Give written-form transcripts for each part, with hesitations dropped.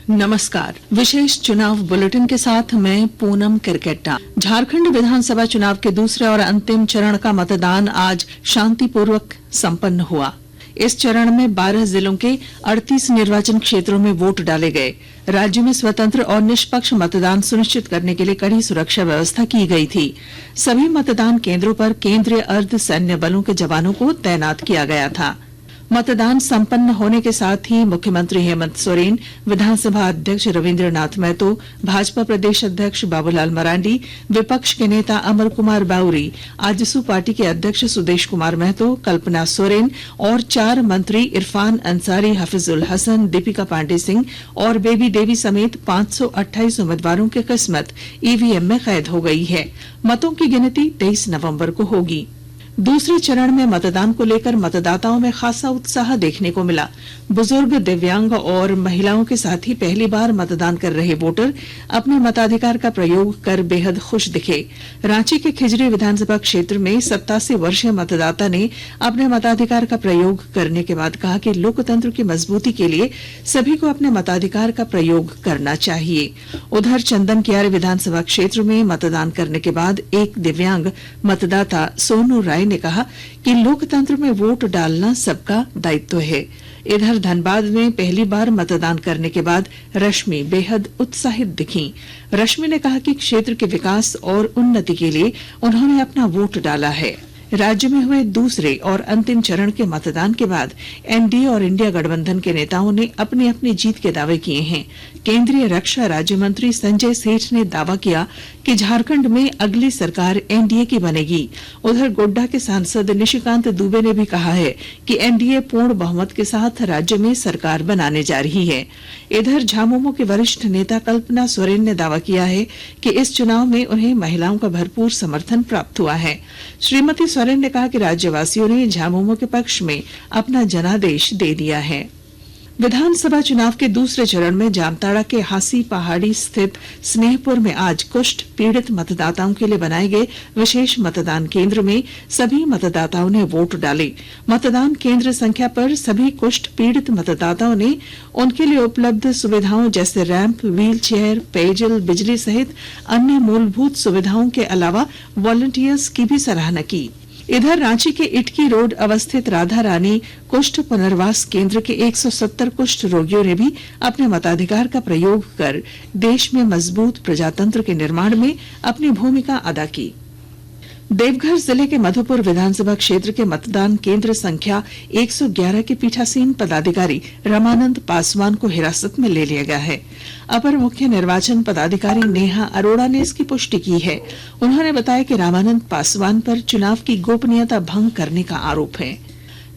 नमस्कार। विशेष चुनाव बुलेटिन के साथ मैं पूनम किरकेट्टा। झारखंड विधानसभा चुनाव के दूसरे और अंतिम चरण का मतदान आज शांतिपूर्वक संपन्न हुआ। इस चरण में 12 जिलों के 38 निर्वाचन क्षेत्रों में वोट डाले गए। राज्य में स्वतंत्र और निष्पक्ष मतदान सुनिश्चित करने के लिए कड़ी सुरक्षा व्यवस्था की गई थी। सभी मतदान केंद्रों पर केंद्रीय अर्ध सैन्य बलों के जवानों को तैनात किया गया था। मतदान संपन्न होने के साथ ही मुख्यमंत्री हेमंत सोरेन, विधानसभा अध्यक्ष रविंद्रनाथ महतो, भाजपा प्रदेश अध्यक्ष बाबूलाल मरांडी, विपक्ष के नेता अमर कुमार बाउरी, आजसू पार्टी के अध्यक्ष सुदेश कुमार महतो, कल्पना सोरेन और 4 मंत्री इरफान अंसारी, हफीजुल हसन, दीपिका पांडे सिंह और बेबी देवी समेत 528 उम्मीदवारों की किस्मत ईवीएम में कैद हो गई है। मतों की गिनती 23 नवंबर को होगी। दूसरे चरण में मतदान को लेकर मतदाताओं में खासा उत्साह देखने को मिला। बुजुर्ग, दिव्यांग और महिलाओं के साथ ही पहली बार मतदान कर रहे वोटर अपने मताधिकार का प्रयोग कर बेहद खुश दिखे। रांची के खिजरी विधानसभा क्षेत्र में 87 वर्षीय मतदाता ने अपने मताधिकार का प्रयोग करने के बाद कहा कि लोकतंत्र की मजबूती के लिए सभी को अपने मताधिकार का प्रयोग करना चाहिए। उधर चंदन कियारी विधानसभा क्षेत्र में मतदान करने के बाद एक दिव्यांग मतदाता सोनू राय ने कहा कि लोकतंत्र में वोट डालना सबका दायित्व है। इधर धनबाद में पहली बार मतदान करने के बाद रश्मि बेहद उत्साहित दिखी। रश्मि ने कहा कि क्षेत्र के विकास और उन्नति के लिए उन्होंने अपना वोट डाला है। राज्य में हुए दूसरे और अंतिम चरण के मतदान के बाद एनडीए और इंडिया गठबंधन के नेताओं ने अपनी अपनी जीत के दावे किए हैं। केंद्रीय रक्षा राज्य मंत्री संजय सेठ ने दावा किया कि झारखंड में अगली सरकार एनडीए की बनेगी। उधर गोड्डा के सांसद निशिकांत दुबे ने भी कहा है कि एनडीए पूर्ण बहुमत के साथ राज्य में सरकार बनाने जा रही है। इधर झामुमो के वरिष्ठ नेता कल्पना सोरेन ने दावा किया है कि इस चुनाव में उन्हें महिलाओं का भरपूर समर्थन प्राप्त हुआ है। श्रीमती सोरेन ने कहा कि राज्यवासियों ने झामुमो के पक्ष में अपना जनादेश दे दिया है। विधानसभा चुनाव के दूसरे चरण में जामताड़ा के हासी पहाड़ी स्थित स्नेहपुर में आज कुष्ठ पीड़ित मतदाताओं के लिए बनाए गए विशेष मतदान केंद्र में सभी मतदाताओं ने वोट डाले। मतदान केंद्र संख्या पर सभी कुष्ठ पीड़ित मतदाताओं ने उनके लिए उपलब्ध सुविधाओं जैसे रैंप, व्हील चेयर, पेयजल, बिजली सहित अन्य मूलभूत सुविधाओं के अलावा वॉलंटियर्स की भी सराहना की। इधर रांची के इटकी रोड अवस्थित राधा रानी कुष्ठ पुनर्वास केंद्र के 170 कुष्ठ रोगियों ने भी अपने मताधिकार का प्रयोग कर देश में मजबूत प्रजातंत्र के निर्माण में अपनी भूमिका अदा की। देवघर जिले के मधुपुर विधानसभा क्षेत्र के मतदान केंद्र संख्या 111 के पीठासीन पदाधिकारी रमानंद पासवान को हिरासत में ले लिया गया है। अपर मुख्य निर्वाचन पदाधिकारी नेहा अरोड़ा ने इसकी पुष्टि की है। उन्होंने बताया कि रामानंद पासवान पर चुनाव की गोपनीयता भंग करने का आरोप है।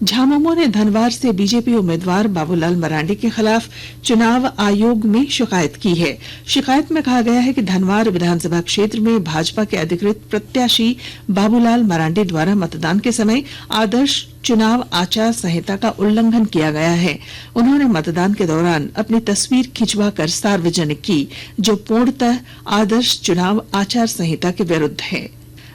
झामुमो ने धनवार से बीजेपी उम्मीदवार बाबूलाल मरांडी के खिलाफ चुनाव आयोग में शिकायत की है। शिकायत में कहा गया है कि धनवार विधानसभा क्षेत्र में भाजपा के अधिकृत प्रत्याशी बाबूलाल मरांडी द्वारा मतदान के समय आदर्श चुनाव आचार संहिता का उल्लंघन किया गया है। उन्होंने मतदान के दौरान अपनी तस्वीर खिंचवाकर सार्वजनिक की, जो पूर्णतः आदर्श चुनाव आचार संहिता के विरुद्ध है।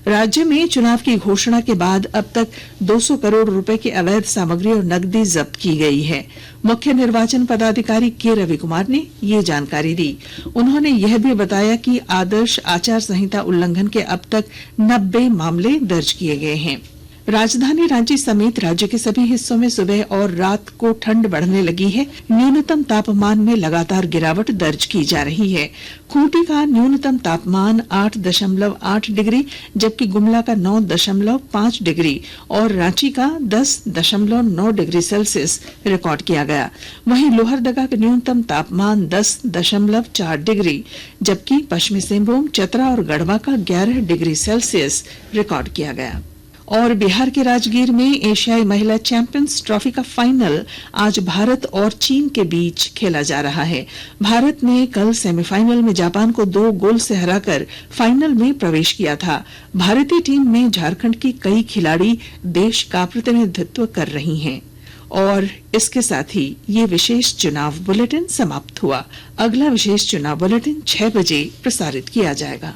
राज्य में चुनाव की घोषणा के बाद अब तक 200 करोड़ रुपए की अवैध सामग्री और नकदी जब्त की गई है। मुख्य निर्वाचन पदाधिकारी के रवि कुमार ने ये जानकारी दी। उन्होंने यह भी बताया कि आदर्श आचार संहिता उल्लंघन के अब तक 90 मामले दर्ज किए गए हैं। राजधानी रांची समेत राज्य के सभी हिस्सों में सुबह और रात को ठंड बढ़ने लगी है। न्यूनतम तापमान में लगातार गिरावट दर्ज की जा रही है। खूंटी का न्यूनतम तापमान 8.8 डिग्री, जबकि गुमला का 9.5 डिग्री और रांची का 10.9 डिग्री सेल्सियस रिकॉर्ड किया गया। वहीं लोहरदगा का न्यूनतम तापमान 10.4 डिग्री, जबकि पश्चिमी सिंहभूम, चतरा और गढ़वा का 11 डिग्री सेल्सियस रिकॉर्ड किया गया। और बिहार के राजगीर में एशियाई महिला चैंपियंस ट्रॉफी का फाइनल आज भारत और चीन के बीच खेला जा रहा है। भारत ने कल सेमीफाइनल में जापान को 2 गोल से हराकर फाइनल में प्रवेश किया था। भारतीय टीम में झारखंड की कई खिलाड़ी देश का प्रतिनिधित्व कर रही हैं। और इसके साथ ही ये विशेष चुनाव बुलेटिन समाप्त हुआ। अगला विशेष चुनाव बुलेटिन 6 बजे प्रसारित किया जाएगा।